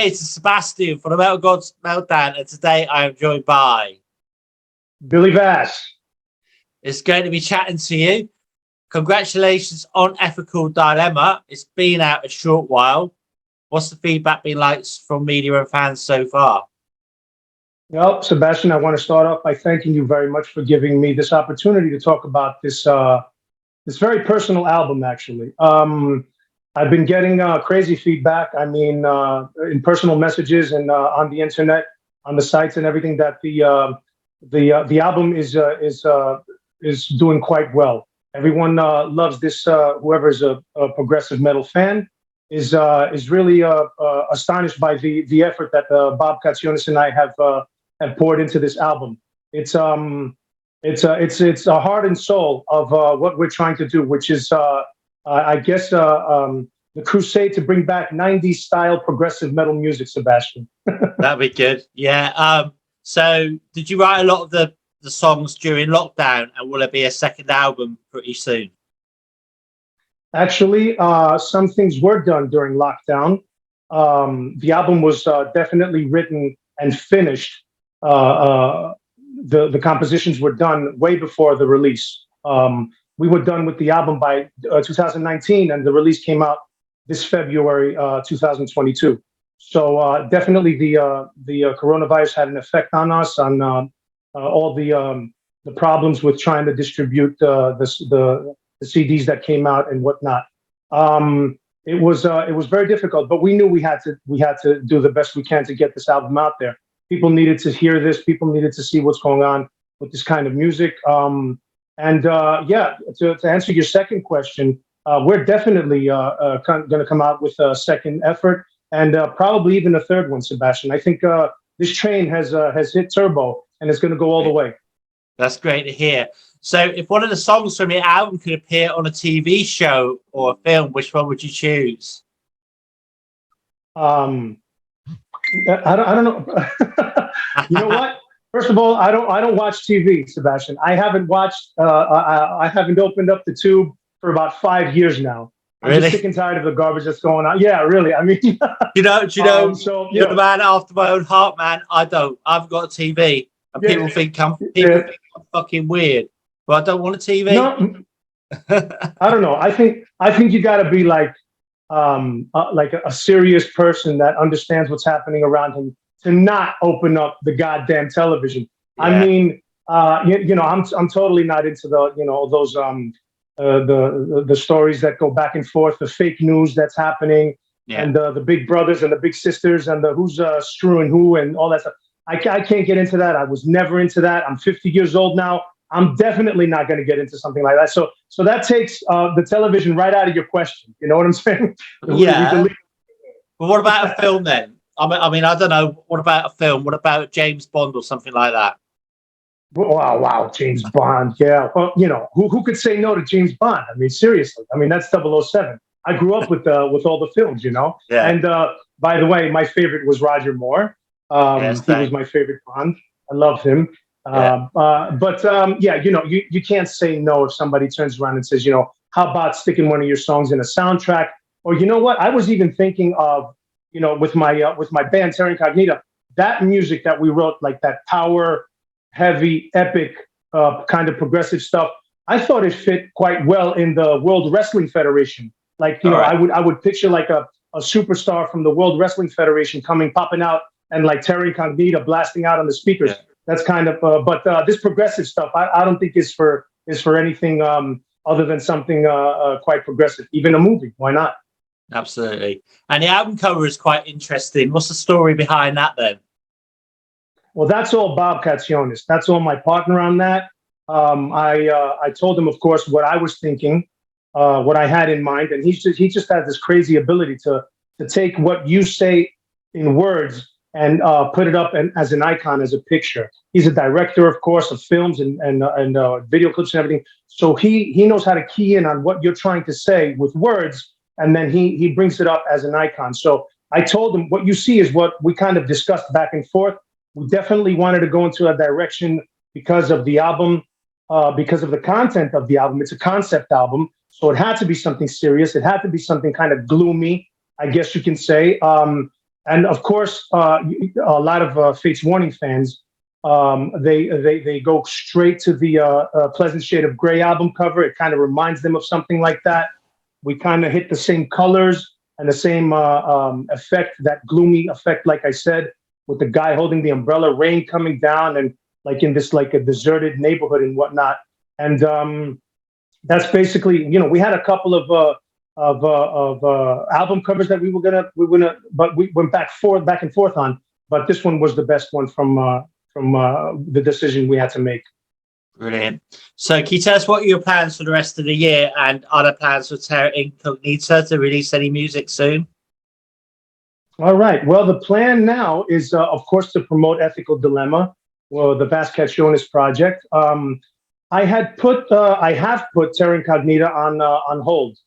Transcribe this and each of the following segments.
Hey, it's Sebastian from the Metal Gods Meltdown, and today I am joined by Billy Vass. It's great to be chatting to you. Congratulations on Ethical Dilemma. It's been out a short while. What's the feedback been like from media and fans so far? Well, Sebastian, I want to start off by thanking you very much for giving me this opportunity to talk about this this very personal album. Actually, I've been getting crazy feedback. I mean, in personal messages and on the internet, on the sites and everything, that the album is doing quite well. Everyone loves this. Whoever's a progressive metal fan is really astonished by the effort that Bob Katsionis and I have poured into this album. It's a heart and soul of what we're trying to do, which is I guess the crusade to bring back 90s style progressive metal music, Sebastian. That'd be good. Yeah. So did you write a lot of the songs during lockdown, and will there be a second album pretty soon? Actually, some things were done during lockdown. The album was definitely written and finished. The compositions were done way before the release. We were done with the album by 2019, and the release came out this February 2022. So definitely the coronavirus had an effect on us, on all the problems with trying to distribute the CDs that came out and whatnot. It was very difficult, but we knew we had to do the best we can to get this album out there. People needed to hear this. People needed to see what's going on with this kind of music. Yeah, to answer your second question, we're definitely going to come out with a second effort, and probably even a third one, Sebastian. I think this train has hit turbo, and it's going to go all the way. That's great to hear. So if one of the songs from your album could appear on a TV show or a film, which one would you choose? I don't know. You know what? First of all, I don't watch TV, Sebastian. I haven't watched. I haven't opened up the tube for about 5 years now. I'm Really? just sick and tired of the garbage that's going on. Yeah, really. I mean, you know, you're the man after my own heart, man. I've got a TV, and people think I'm fucking weird, but I don't want a TV. No, I don't know. I think you got to be like a serious person that understands what's happening around him to not open up the goddamn television. Yeah. I mean, I'm totally not into those the stories that go back and forth, the fake news that's happening, and the big brothers and the big sisters and the who's screwing who and all that stuff. I can't get into that. I was never into that. I'm 50 years old now. I'm definitely not going to get into something like that. So that takes the television right out of your question. You know what I'm saying? Yeah. But what about a film then? I mean, I don't know. What about a film? What about James Bond or something like that? Wow, James Bond. Yeah. Well, who could say no to James Bond? I mean, seriously. I mean, that's 007. I grew up with all the films, Yeah. And by the way, my favorite was Roger Moore. He was my favorite Bond. I love him. Yeah. You can't say no if somebody turns around and says, how about sticking one of your songs in a soundtrack? Or you know what? I was even thinking of, with my band Terra Incognita, that music that we wrote, like that power, heavy, epic kind of progressive stuff. I thought it fit quite well in the World Wrestling Federation. Like, right. I would picture like a superstar from the World Wrestling Federation popping out, and like Terra Incognita blasting out on the speakers. Yeah. That's kind of, but this progressive stuff, I don't think is for anything other than something quite progressive. Even a movie, why not? Absolutely. And the album cover is quite interesting. What's the story behind that then? Well, that's all Bob Katsionis. That's all my partner on that. I told him, of course, what I was thinking, what I had in mind, and he just has this crazy ability to take what you say in words and put it up as an icon, as a picture. He's a director, of course, of films and video clips and everything. So he knows how to key in on what you're trying to say with words, and then he brings it up as an icon. So I told him, what you see is what we kind of discussed back and forth. We definitely wanted to go into a direction because of the album, because of the content of the album. It's a concept album, so it had to be something serious. It had to be something kind of gloomy, I guess you can say. And of course, a lot of Fates Warning fans, they go straight to the Pleasant Shade of Grey album cover. It kind of reminds them of something like that. We kind of hit the same colors and the same effect, that gloomy effect, like I said, with the guy holding the umbrella, rain coming down, and like in this like a deserted neighborhood and whatnot. And that's basically, we had a couple of album covers that we were gonna, but we went back and forth on. But this one was the best one from the decision we had to make. Brilliant. So can you tell us what are your plans for the rest of the year, and are there plans for Terra Incognita to release any music soon? All right. Well, the plan now is, of course, to promote Ethical Dilemma, well, the Vass Katsionis project. I have put Terra Incognita on hold.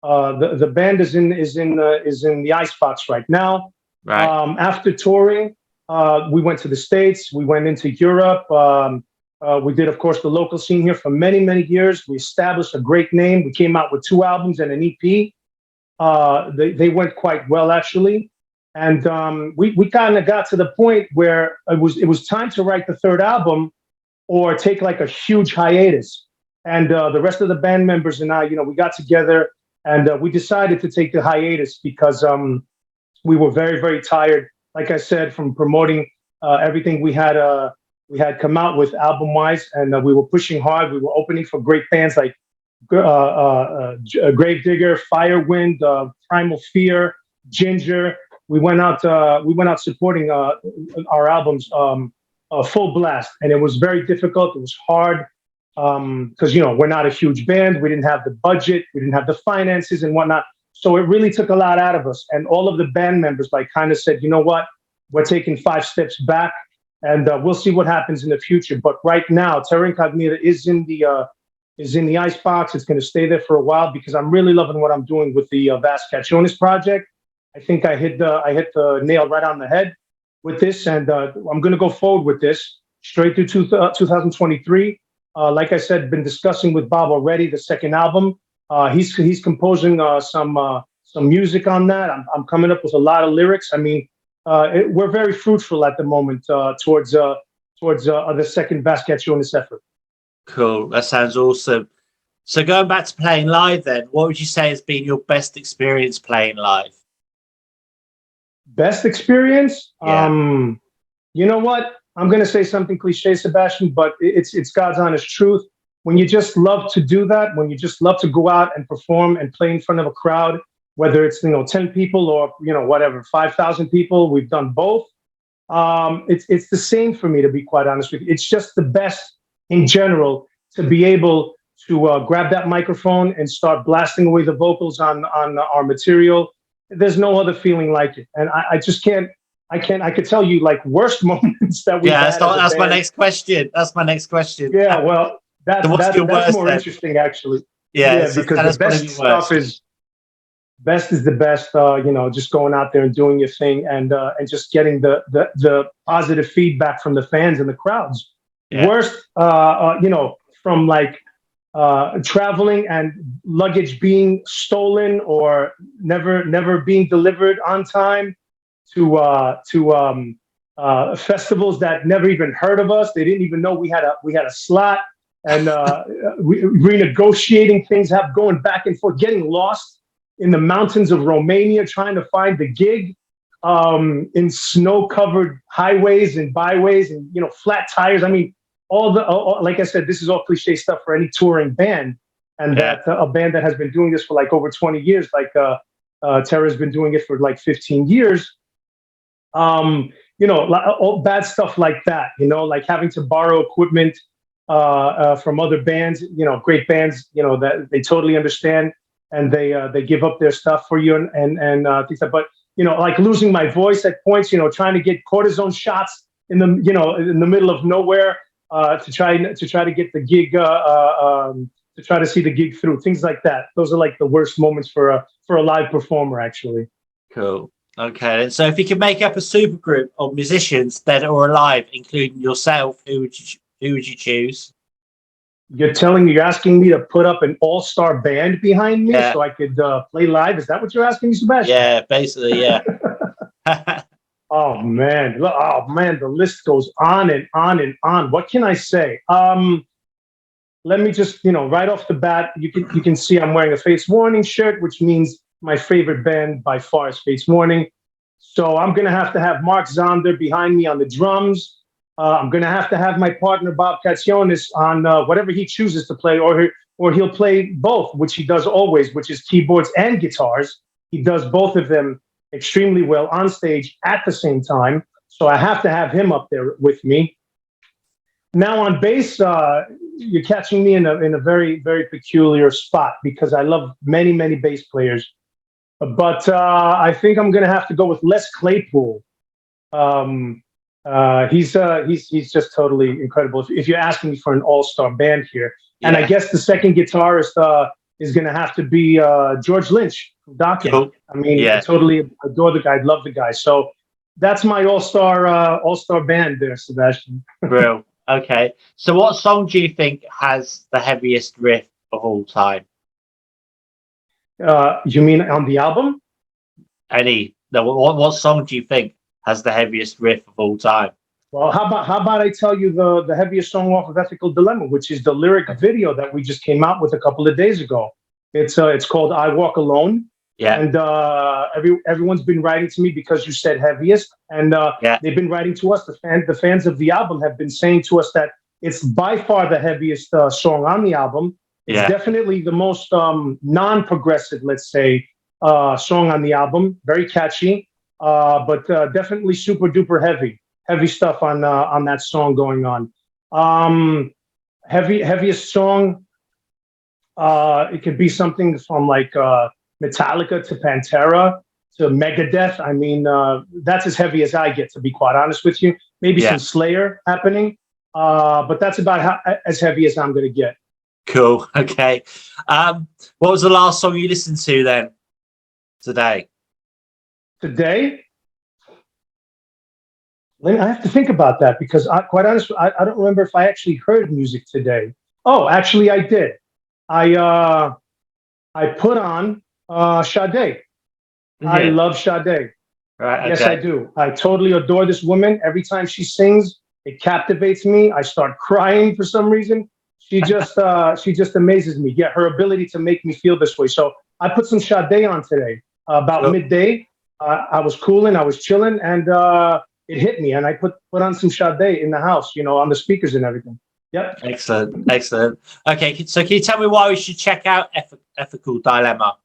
The band is in the icebox right now. Right. After touring, we went to the States. We went into Europe. We did, of course, the local scene here for many, many years. We established a great name. We came out with 2 albums and an EP. They went quite well, actually. And we kind of got to the point where it was time to write the 3rd album or take like a huge hiatus. And the rest of the band members and I, we got together and we decided to take the hiatus because we were very, very tired, like I said, from promoting everything we had come out with album-wise, and we were pushing hard. We were opening for great bands like Gravedigger, Firewind, Primal Fear, Ginger. We went out supporting our albums full blast, and it was very difficult. It was hard because we're not a huge band. We didn't have the budget, we didn't have the finances and whatnot. So it really took a lot out of us. And all of the band members kind of said, you know what, we're taking 5 steps back. And we'll see what happens in the future. But right now, Terra Incognita is in the icebox. It's going to stay there for a while because I'm really loving what I'm doing with the Vass Katsionis project. I think I hit the nail right on the head with this, and I'm going to go forward with this straight through 2023. Like I said, been discussing with Bob already the 2nd album. He's composing some music on that. I'm coming up with a lot of lyrics. I mean. We're very fruitful at the moment towards the 2nd Vass Katsionis effort. Cool. That sounds awesome. So going back to playing live then, what would you say has been your best experience playing live? Best experience? Yeah. You know what? I'm going to say something cliche, Sebastian, but it's God's honest truth. When you just love to do that, when you just love to go out and perform and play in front of a crowd, whether it's 10 people or whatever 5,000 people, we've done both. It's the same for me, to be quite honest with you. It's just the best in general to be able to grab that microphone and start blasting away the vocals on our material. There's no other feeling like it, and I just can't. I could tell you worst moments that we. Yeah, that's my next question. That's my next question. Yeah, well, that's more interesting actually. Yeah, because the best stuff is. Best is the best, just going out there and doing your thing and just getting the positive feedback from the fans and the crowds. Yeah. Worst, from traveling and luggage being stolen or never being delivered on time to festivals that never even heard of us. They didn't even know we had a slot, and renegotiating things, going back and forth, getting lost in the mountains of Romania, trying to find the gig, in snow-covered highways and byways, and flat tires. I mean, like I said, this is all cliche stuff for any touring band, and that a band that has been doing this for over 20 years, Terra's been doing it for 15 years. All bad stuff like that. Having to borrow equipment from other bands. Great bands. That they totally understand. And they give up their stuff for you and things like that. But losing my voice at points, trying to get cortisone shots in the middle of nowhere to try to get the gig to try to see the gig through, things like that. Those are the worst moments for a live performer, actually. Cool. Okay, so if you could make up a supergroup of musicians dead or alive, including yourself, who would you choose? You're asking me to put up an all-star band behind me so I could play live? Is that what you're asking me, Sebastian? Yeah, basically, yeah. Oh man, the list goes on and on and on. What can I say? Let me just, right off the bat, you can see I'm wearing a Face Warning shirt, which means my favorite band by far is Face Warning. So I'm gonna have to have Mark Zonder behind me on the drums. I'm gonna have to have my partner Bob Katsionis on whatever he chooses to play, or he'll play both, which he does always, which is keyboards and guitars. He does both of them extremely well on stage at the same time. So I have to have him up there with me. Now on bass, you're catching me in a very, very peculiar spot because I love many, many bass players. But I think I'm going to have to go with Les Claypool. He's just totally incredible. If you're asking me for an all-star band here, and I guess the second guitarist is going to have to be George Lynch from Dokken. Cool. I mean, I totally adore the guy, love the guy. So that's my all-star band there, Sebastian. Real. Okay. So what song do you think has the heaviest riff of all time? You mean on the album? What song do you think has the heaviest riff of all time? Well, how about I tell you the heaviest song off of Ethical Dilemma, which is the lyric video that we just came out with a couple of days ago. It's called I Walk Alone. Yeah. And everyone's been writing to me because you said heaviest, and they've been writing to us. The fans of the album have been saying to us that it's by far the heaviest song on the album. It's definitely the most non-progressive, let's say, song on the album. Very catchy, but definitely super duper heavy stuff on that song going on. Heaviest song. It could be something from like Metallica to Pantera to Megadeth. I mean, that's as heavy as I get, to be quite honest with you. Maybe some Slayer happening, but that's about as heavy as I'm going to get. Cool. Okay. What was the last song you listened to then today? Today? I have to think about that because quite honestly, I don't remember if I actually heard music today. Oh, actually I did. I put on Sade. I love Sade. Right, yes, I do. I totally adore this woman. Every time she sings, it captivates me. I start crying for some reason. She just amazes me. Yeah, her ability to make me feel this way. So I put some Sade on today. About midday, I was cooling, I was chilling, and it hit me. And I put on some Sade in the house, on the speakers and everything. Yep. Excellent. Okay, so can you tell me why we should check out Ethical Dilemma?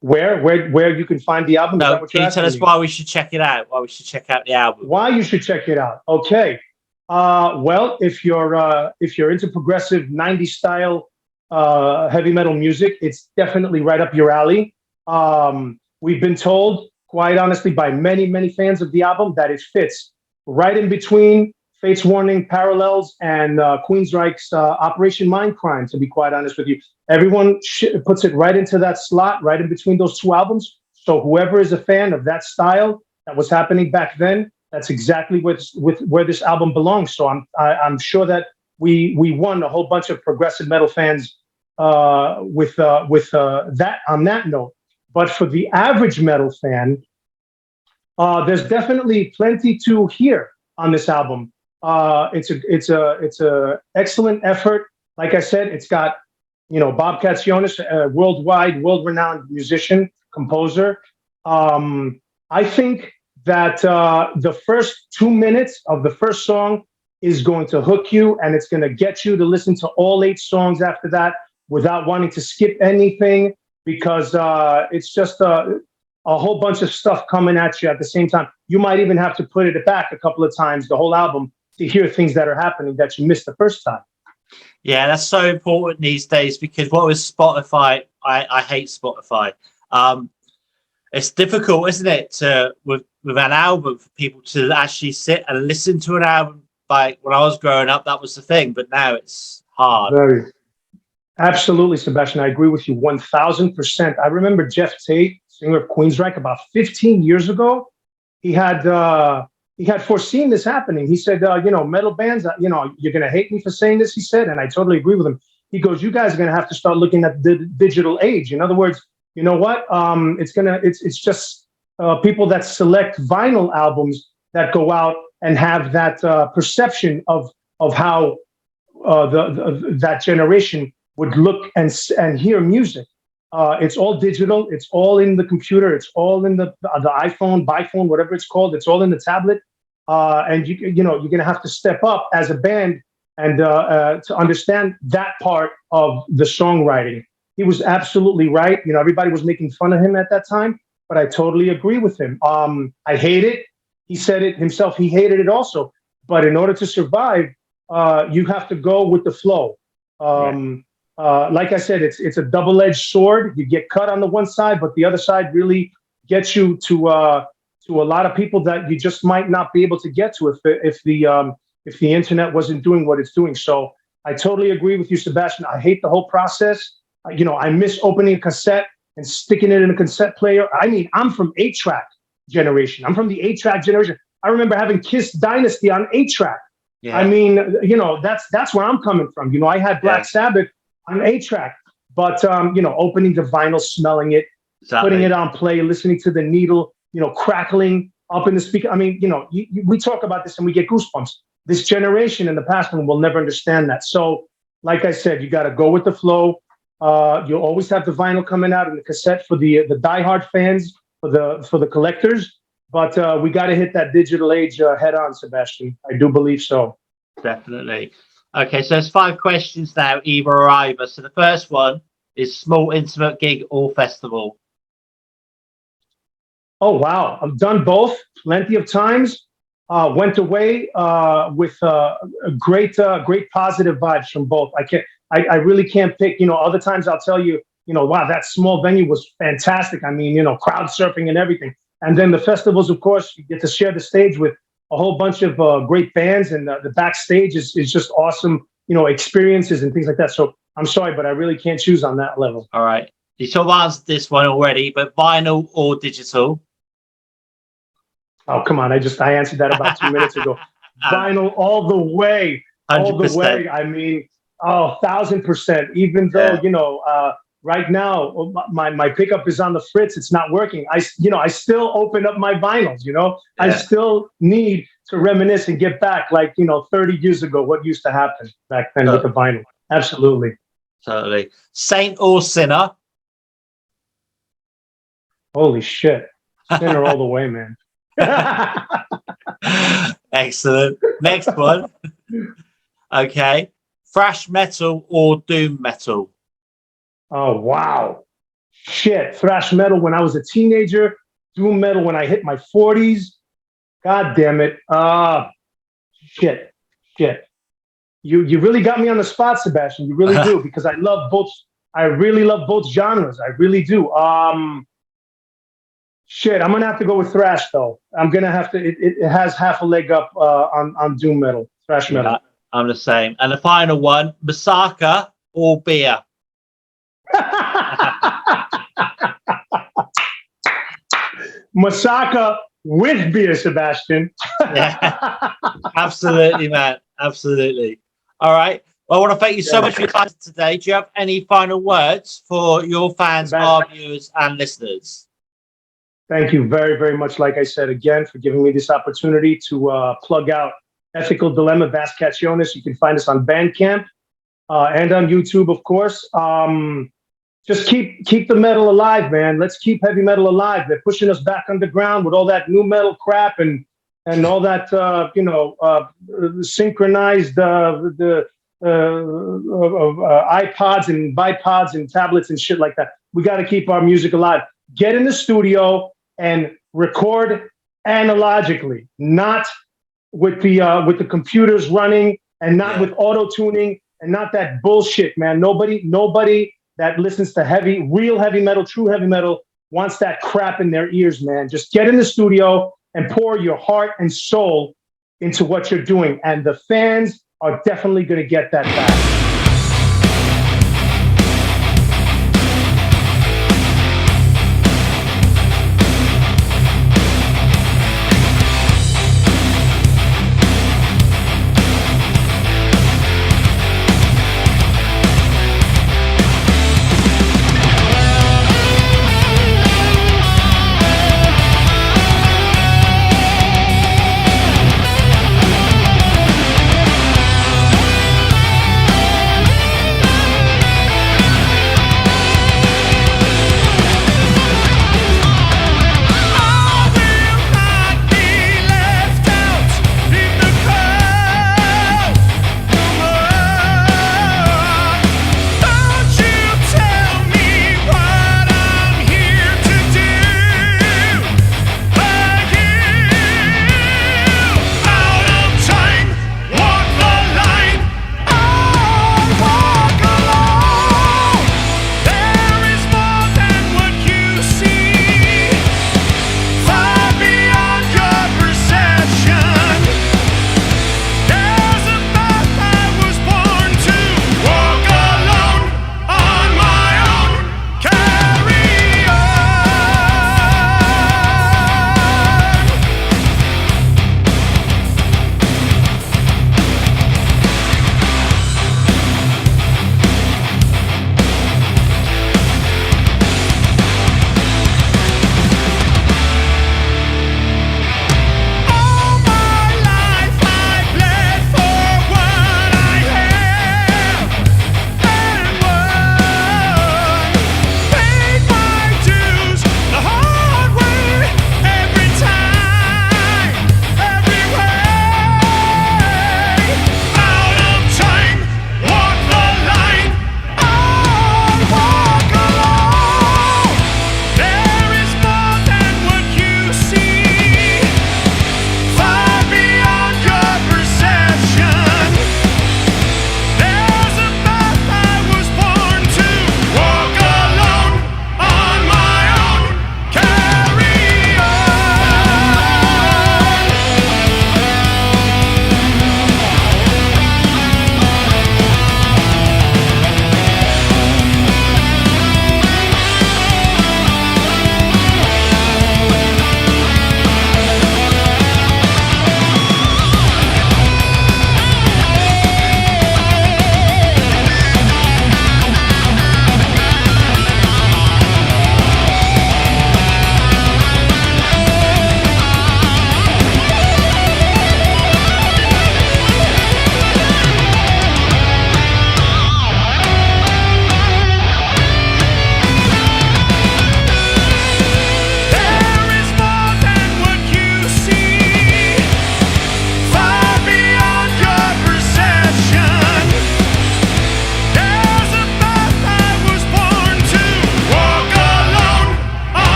Where you can find the album? No, can you tell us why we should check it out? Why we should check out the album? Why you should check it out? Okay. Well, if you're into progressive 90s style heavy metal music, it's definitely right up your alley. We've been told, quite honestly, by many, many fans of the album that it fits right in between Fates Warning, Parallels, and Queensryche's Operation Mindcrime, to be quite honest with you. Everyone puts it right into that slot, right in between those two albums. So whoever is a fan of that style that was happening back then, that's exactly where this album belongs. So I'm sure that we won a whole bunch of progressive metal fans with that on that note. But for the average metal fan, there's definitely plenty to hear on this album. It's a excellent effort. Like I said, it's got Bob Katsionis, a world-renowned musician, composer. I think that the first 2 minutes of the first song is going to hook you, and it's going to get you to listen to all 8 songs after that without wanting to skip anything, because it's just a whole bunch of stuff coming at you at the same time. You might even have to put it back a couple of times, the whole album, to hear things that are happening that you missed the first time. Yeah, that's so important these days, because what with Spotify, I hate Spotify. It's difficult, isn't it, with an album for people to actually sit and listen to an album. Like when I was growing up, that was the thing, but now it's hard. Absolutely, Sebastian. I agree with you 1000%. I remember Jeff Tate, singer of Queensryche, about 15 years ago. He had foreseen this happening. He said, metal bands, you're going to hate me for saying this, he said, and I totally agree with him. He goes, you guys are going to have to start looking at the digital age. In other words, you know what? It's just people that select vinyl albums that go out and have that perception of how that generation would look and hear music. It's all digital. It's all in the computer. It's all in the iPhone, biphone, whatever it's called. It's all in the tablet. And you're going to have to step up as a band and to understand that part of the songwriting. He was absolutely right. Everybody was making fun of him at that time, but I totally agree with him. I hate it. He said it himself. He hated it also. But in order to survive, you have to go with the flow. Like I said, it's a double-edged sword. You get cut on the one side, but the other side really gets you to a lot of people that you just might not be able to get to if the internet wasn't doing what it's doing. So I totally agree with you, Sebastian. I hate the whole process. I miss opening a cassette and sticking it in a cassette player. I mean, I'm from 8-track generation. I'm from the 8-track generation. I remember having Kiss Dynasty on 8-track. Yeah. I mean, that's where I'm coming from. I had Black Sabbath on 8-track, but opening the vinyl, smelling it, putting it on play, listening to the needle, crackling up in the speaker. I mean, we talk about this and we get goosebumps. This generation and the past one will never understand that. So, like I said, you got to go with the flow. You'll always have the vinyl coming out and the cassette for the diehard fans, for the collectors. But we got to hit that digital age head on, Sebastian. I do believe so. Definitely. Okay, so there's 5 questions now, either or either. So the first one is small, intimate gig or festival. Oh, wow. I've done both plenty of times. Went away with great positive vibes from both. I really can't pick. Other times I'll tell you, wow, that small venue was fantastic. I mean, crowd surfing and everything. And then the festivals, of course, you get to share the stage with a whole bunch of great bands, and the backstage is just awesome, experiences and things like that. So I'm sorry, but I really can't choose on that level. All right. You sort of answered this one already, but vinyl or digital? Oh, come on. I answered that about 2 minutes ago. Vinyl all the way. 100%. All the way. I mean, 1,000%. Even though, right now, my pickup is on the fritz. It's not working. I still open up my vinyls, I still need to reminisce and get back like, 30 years ago, what used to happen back then with the vinyl. Absolutely. Totally. Saint or sinner? Holy shit. Sinner all the way, man. Excellent. Next one. Okay. Thrash metal or doom metal? Oh, wow. Shit. Thrash metal when I was a teenager. Doom metal when I hit my 40s. God damn it. Shit. You really got me on the spot, Sebastian. You really do, because I love both. I really love both genres. I really do. Shit, I'm going to have to go with thrash, though. I'm going to have to. It has half a leg up on doom metal, thrash metal. Yeah, I'm the same. And the final one, Masaka or beer? Masaka with beer, Sebastian. Yeah, absolutely, man. Absolutely. All right. Well, I want to thank you so much for your time today. Do you have any final words for your fans, our viewers, and listeners? Thank you very, very much, like I said, again, for giving me this opportunity to plug out Ethical Dilemma, Vass Katsionis. You can find us on Bandcamp and on YouTube, of course. Just keep the metal alive, man. Let's keep heavy metal alive. They're pushing us back underground with all that new metal crap and all that, synchronized iPods and bipods and tablets and shit like that. We got to keep our music alive. Get in the studio and record analogically, not with the computers running, and not with auto tuning, and not that bullshit, man. Nobody that listens to real heavy metal, true heavy metal, wants that crap in their ears, man. Just get in the studio and pour your heart and soul into what you're doing, and the fans are definitely going to get that back.